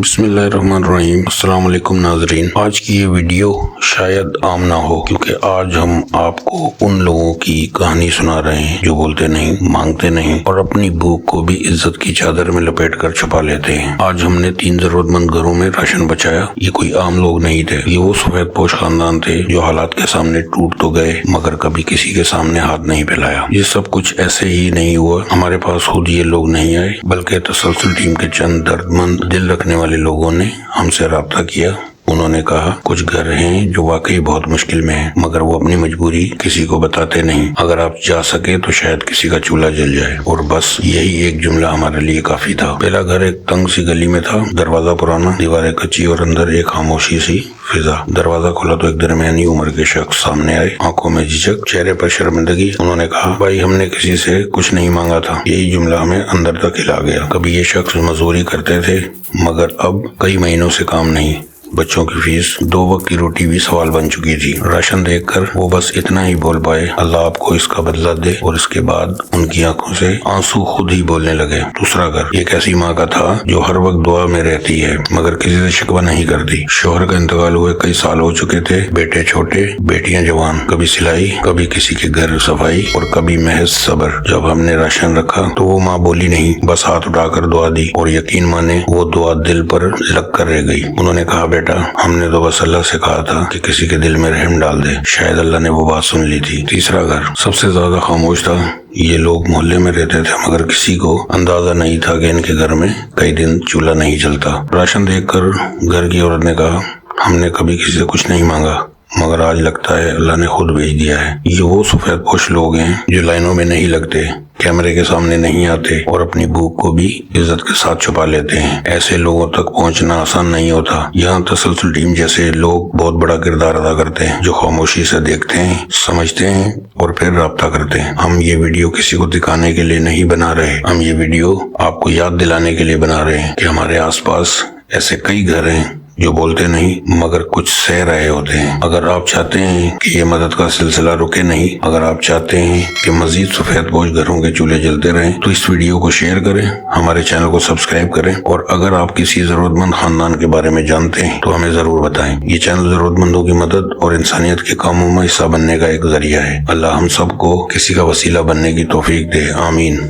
بسم اللہ الرحمن الرحیم۔ السلام علیکم ناظرین، آج کی یہ ویڈیو شاید عام نہ ہو، کیونکہ آج ہم آپ کو ان لوگوں کی کہانی سنا رہے ہیں جو بولتے نہیں، مانگتے نہیں اور اپنی بھوک کو بھی عزت کی چادر میں لپیٹ کر چھپا لیتے ہیں۔ آج ہم نے 3 ضرورت مند گھروں میں راشن بچایا۔ یہ کوئی عام لوگ نہیں تھے، یہ وہ سفید پوش خاندان تھے جو حالات کے سامنے ٹوٹ تو گئے مگر کبھی کسی کے سامنے ہاتھ نہیں پھیلایا۔ یہ سب کچھ ایسے ہی نہیں ہوا، ہمارے پاس خود یہ لوگ نہیں آئے، بلکہ تسلسل ٹیم کے چند درد مند دل رکھنے والے لوگوں نے ہم سے رابطہ کیا۔ انہوں نے کہا کچھ گھر ہیں جو واقعی بہت مشکل میں ہیں، مگر وہ اپنی مجبوری کسی کو بتاتے نہیں۔ اگر آپ جا سکے تو شاید کسی کا چولہا جل جائے، اور بس یہی ایک جملہ ہمارے لیے کافی تھا۔ پہلا گھر ایک تنگ سی گلی میں تھا، دروازہ پرانا، دیواریں کچی اور اندر ایک خاموشی سی فضا۔ دروازہ کھولا تو ایک درمیانی عمر کے شخص سامنے آئے، آنکھوں میں جھجک، چہرے پر شرمندگی۔ انہوں نے کہا بھائی ہم نے کسی سے کچھ نہیں مانگا تھا۔ یہی جملہ ہمیں اندر تک ہلا گیا۔ کبھی یہ شخص مزدوری کرتے تھے مگر اب کئی مہینوں سے کام نہیں۔ بچوں کی فیس، 2 وقت کی روٹی بھی سوال بن چکی تھی۔ راشن دیکھ کر وہ بس اتنا ہی بول پائے، اللہ آپ کو اس کا بدلہ دے، اور اس کے بعد ان کی آنکھوں سے آنسو خود ہی بولنے لگے۔ دوسرا گھر ایک ایسی ماں کا تھا جو ہر وقت دعا میں رہتی ہے مگر کسی سے شکوہ نہیں کرتی۔ شوہر کا انتقال ہوئے کئی سال ہو چکے تھے، بیٹے چھوٹے، بیٹیاں جوان، کبھی سلائی، کبھی کسی کے گھر صفائی اور کبھی محض صبر۔ جب ہم نے راشن رکھا تو وہ ماں بولی نہیں، بس ہاتھ اٹھا کر دعا دی، اور یقین مانے وہ دعا دل پر لگ کر رہ گئی۔ انہوں نے کہا بیٹا ہم نے تو بس اللہ سے کہا تھا کہ کسی کے دل میں رحم ڈال دے، شاید اللہ نے وہ بات سن لی تھی۔ تیسرا گھر سب سے زیادہ خاموش تھا۔ یہ لوگ محلے میں رہتے تھے مگر کسی کو اندازہ نہیں تھا کہ ان کے گھر میں کئی دن چولہا نہیں چلتا۔ راشن دیکھ کر گھر کی عورت نے کہا ہم نے کبھی کسی سے کچھ نہیں مانگا مگر آج لگتا ہے اللہ نے خود بھیج دیا ہے۔ یہ وہ سفید پوش لوگ ہیں جو لائنوں میں نہیں لگتے، کیمرے کے سامنے نہیں آتے اور اپنی بھوک کو بھی عزت کے ساتھ چھپا لیتے ہیں۔ ایسے لوگوں تک پہنچنا آسان نہیں ہوتا۔ یہاں تسلسل ٹیم جیسے لوگ بہت بڑا کردار ادا کرتے ہیں، جو خاموشی سے دیکھتے ہیں، سمجھتے ہیں اور پھر رابطہ کرتے ہیں۔ ہم یہ ویڈیو کسی کو دکھانے کے لیے نہیں بنا رہے، ہم یہ ویڈیو آپ کو یاد دلانے کے لیے بنا رہے ہیں کہ ہمارے آس پاس ایسے کئی گھر ہیں جو بولتے نہیں مگر کچھ سہ رہے ہوتے ہیں۔ اگر آپ چاہتے ہیں کہ یہ مدد کا سلسلہ رکے نہیں، اگر آپ چاہتے ہیں کہ مزید سفید پوش گھروں کے چولہے جلتے رہیں تو اس ویڈیو کو شیئر کریں، ہمارے چینل کو سبسکرائب کریں، اور اگر آپ کسی ضرورت مند خاندان کے بارے میں جانتے ہیں تو ہمیں ضرور بتائیں۔ یہ چینل ضرورت مندوں کی مدد اور انسانیت کے کاموں میں حصہ بننے کا ایک ذریعہ ہے۔ اللہ ہم سب کو کسی کا وسیلہ بننے کی توفیق دے، آمین۔